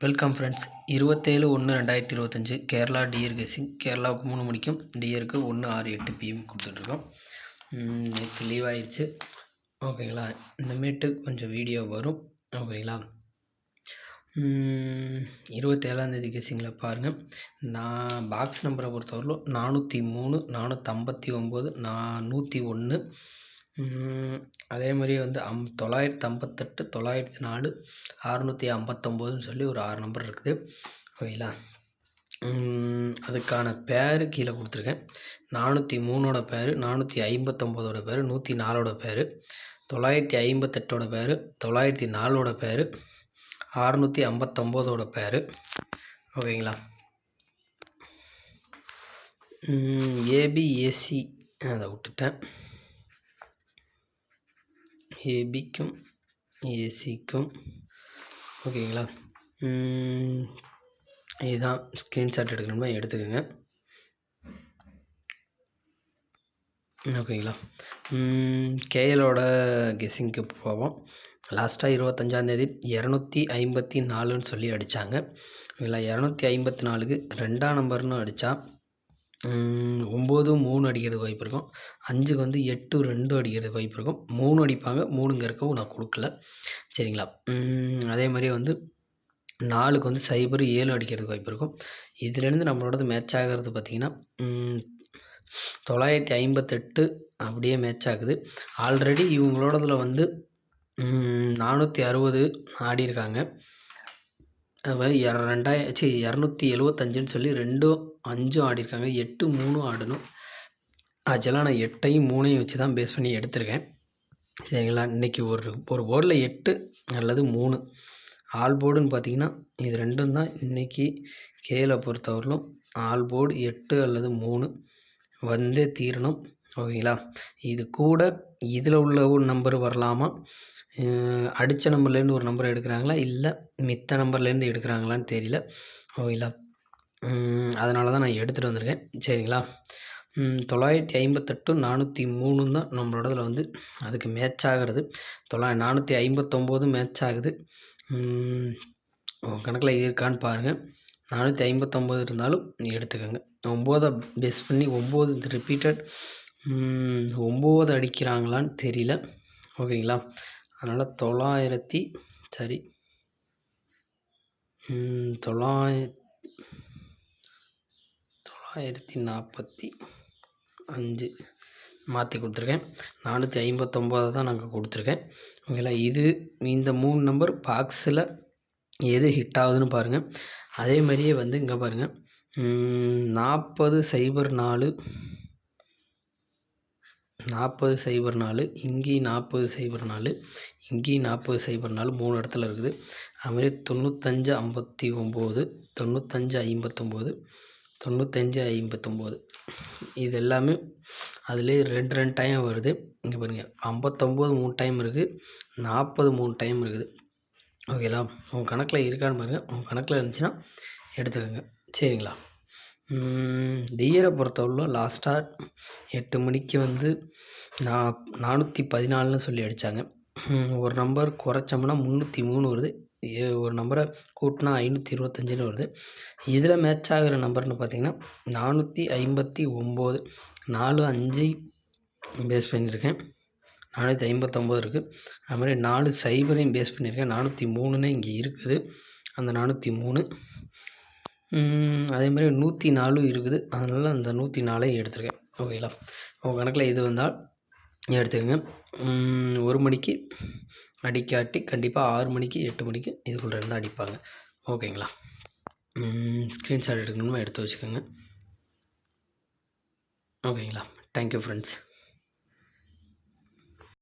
Welcome friends. 27/1/2025 Kerala dear guessing. கேரளாவுக்கு 3 மணிக்கும் டியருக்கு 1:06-8 PM கொடுத்துட்ருக்கோம். நேற்று லீவ் ஆயிடுச்சு. ஓகேங்களா. இந்தமேட்டு கொஞ்சம் வீடியோ வரும். ஓகேங்களா. 27ஆந்தேதி கெஸ்ஸிங்கில் பாருங்கள். நான் பாக்ஸ் நம்பரை பொறுத்தவரையிலும் 403, 459, 101, அதே மாதிரி 958, 904, 659 சொல்லி ஒரு 6 நம்பர் இருக்குது. ஓகேங்களா. அதுக்கான பேரு கீழே கொடுத்துருக்கேன். 403ஓட பேர், 459ஓட பேர், 104ஓட பேர், 958ஓட பேர், 904ஓட பேர், 659ஓட பேர். ஓகேங்களா. ஏபிஏசி அதை விட்டுட்டேன். ஏபிக்கும் ஏசிக்கும் ஓகேங்களா. இதுதான் ஸ்க்ரீன்ஷாட் எடுக்கணும்னா எடுத்துக்கோங்க. ஓகேங்களா. கேஎலோட கெஸ்ஸிங்க்கு போவோம். லாஸ்ட்டாக 25ஆந்தேதி 254ன்னு சொல்லி அடித்தாங்க. ஓகேங்களா. 254க்கு 2ஆம் நம்பர்னு அடித்தா 9, 3 அடிக்கிறதுக்கு வாய்ப்பு இருக்கும். 5க்கு 8, 2 அடிக்கிறதுக்கு வாய்ப்பு இருக்கும். 3 அடிப்பாங்க. 3 இருக்கவும் நான் கொடுக்கல. சரிங்களா. அதே மாதிரி 4க்கு 0, 7 அடிக்கிறதுக்கு வாய்ப்பு இருக்கும். இதுலேருந்து நம்மளோடது மேட்ச் ஆகிறது பார்த்திங்கன்னா 958 அப்படியே மேட்ச் ஆகுது. ஆல்ரெடி இவங்களோடதில் 460 ஆடியிருக்காங்க. அது மாதிரி 275ன்னு சொல்லி 2ம் 5ம் ஆடியிருக்காங்க. 8, 3 ஆடணும். ஆக்சுவலாக நான் 8ஐயும் 3ஐயும் வச்சு தான் பேஸ் பண்ணி எடுத்திருக்கேன். சரிங்களா. இன்றைக்கி ஒரு போர்டில் 8 அல்லது 3 ஆல் போர்டுன்னு பார்த்தீங்கன்னா இது 2ம் தான் இன்றைக்கி கேல பொறுத்தவரையிலும் ஆல் போர்டு 8 அல்லது 3 வந்தே தீரணும். ஓகேங்களா. இது கூட இதில் உள்ள ஒரு நம்பர் வரலாமா, அடித்த நம்பர்லேருந்து ஒரு நம்பர் எடுக்கிறாங்களா, இல்லை மித்த நம்பர்லேருந்து எடுக்கிறாங்களான்னு தெரியல. ஓகேங்களா. அதனால தான் நான் எடுத்துகிட்டு வந்திருக்கேன். சரிங்களா. 958, 403 தான் நம்மளோடதில் அதுக்கு மேட்ச் ஆகிறது. 459 மேட்ச் ஆகுது. கணக்கில் இருக்கான்னு பாருங்கள். 459 இருந்தாலும் எடுத்துக்கோங்க. 9 பேஸ் பண்ணி 9 ரிப்பீட்டட் 9 அடிக்கிறாங்களான்னு தெரியல. ஓகேங்களா. அதனால் 945 மாற்றி கொடுத்துருக்கேன். 459 தான் நாங்கள் கொடுத்துருக்கேன். ஓகேங்களா. இந்த 3 நம்பர் பாக்ஸில் எது ஹிட் ஆகுதுன்னு பாருங்கள். அதே மாதிரியே இங்கே பாருங்கள். 4004, 4004, இங்கேயும் 4004, இங்கேயும் 4004 3 இடத்துல இருக்குது. அதுமாதிரி 9559, 9559, 9559 இது எல்லாமே அதிலே 2 டைம் வருது. இங்கே பாருங்கள். 59 3 டைம் இருக்குது, 40 3 டைம் இருக்குது. ஓகேங்களா. உங்கள் கணக்கில் இருக்கான்னு பாருங்கள். உங்கள் கணக்கில் இருந்துச்சுன்னா எடுத்துக்கோங்க. சரிங்களா. டியரை பொறுத்தவரையிலும் லாஸ்ட்டாக 8 மணிக்கு 414ன்னு சொல்லி அடித்தாங்க. ஒரு நம்பர் குறைச்சோம்னா 303 வருது. ஒரு நம்பரை கூட்டினா 525ன்னு வருது. இதில் மேட்ச் ஆகிற நம்பர்னு பார்த்திங்கன்னா 459, 4, 5 பேஸ் பண்ணியிருக்கேன். 459 இருக்குது. அதுமாதிரி 4, 0 பேஸ் பண்ணியிருக்கேன். 403ன்னு இங்கே இருக்குது. அந்த 403 அதே மாதிரி 104 இருக்குது. அதனால் அந்த 104ஐயும் எடுத்துருக்கேன். ஓகேங்களா. உங்கள் கணக்கில் இது வந்தால் எடுத்துக்கோங்க. 1 மணிக்கு அடிக்காட்டி கண்டிப்பாக 6 மணிக்கு 8 மணிக்கு இதுக்குள்ளே இருந்தால் அடிப்பாங்க. ஓகேங்களா. ஸ்க்ரீன்ஷாட் எடுக்கணுமா எடுத்து வச்சுக்கோங்க. ஓகேங்களா. Thank you friends.